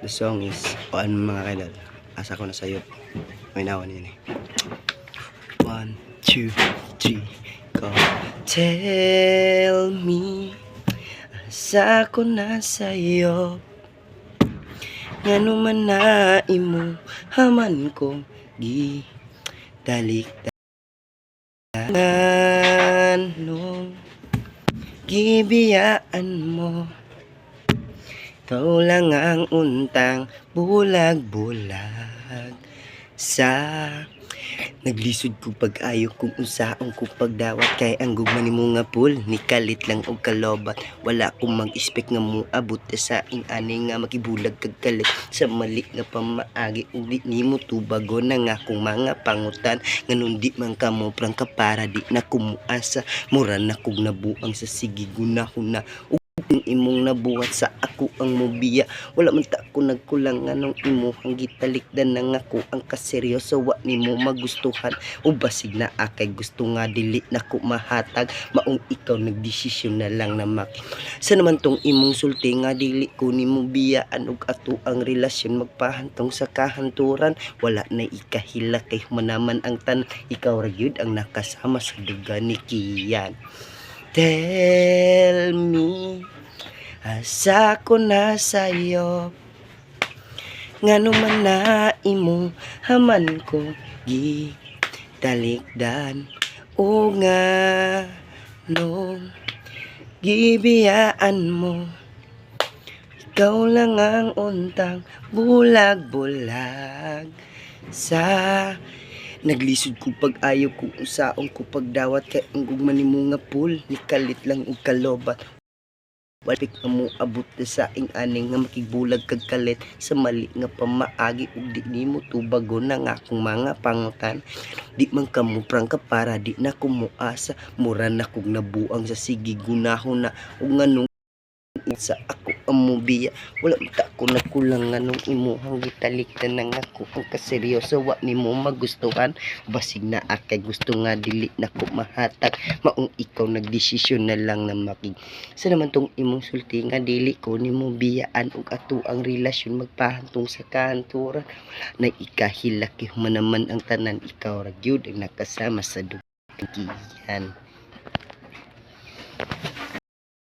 The song is Paan Mga Kaidol. Asa ko na sayo. May nawan yun eh. 1, 2, 3, go. Tell me, asa ko na sayo. Ngano man na imo haman kong dalikdagan nung gibiyaan mo. Ikaw lang ang untang bulag-bulag sa naglisod ko pag-ayo kung usaon ko pagdawat kay ang gugma nimo nga pool ni kalit lang og kalobat wala akong mag-expect nga mo abot sa ing ani nga makibulag kag kalit sa mali nga pamaagi ug di nimo tubago na nga akong mga pangutan nganong di man kamo prang ka para di na kumuasa mura na kog nabuang sa sige gunahuna imong nabuhat sa ako ang mobiya wala man ta ko nagkulang anong imo ang gitalikdan na ako ang kaseryoso wa nimo magustuhan o basig na akay gusto nga dili na ko mahatag maong ikaw nagdesisyon na lang na sa naman tong imong sulti nga dili ko nimo biyaan og ato ang relasyon magpahantong sa kahanturan wala na ikahila kay manaman ang tanan ikaw ra gyud ang nakasama sa duga ni Kian. Tell me, asa ko na sayo. Ngano man na imo haman ko gitalikdan o nga nung gibiyaan mo. Ikaw lang ang untang bulag-bulag sa naglisod ko pag-ayo kung usaon ko pagdawat kay ang gugma nimo nga pool ni kalit lang og kalobat walpik mo abot sa ing aning nga makigbulag kag kalit sa mali nga pamaagi ug di nimo tubago na nga akong mga pangutan di man kamo prang ka para di na kumuasa mura na kog nabuang sa sige gunahon na ug nganong sa ako ang mobiya wala ta ko nagkulang nganong imuhang gitalikdan na nga ako ang kaseryoso wa nimo magustuhan basig na akay gusto nga dili na ko mahatag maong ikaw nagdesisyon na lang na sa naman tong imong sulti nga dili ko nimo biyaan og ato ang relasyon magpahantong sa kahanturan wala na ikahilaki man naman ang tanan ikaw ra gyud ang nakasama sa dugihan.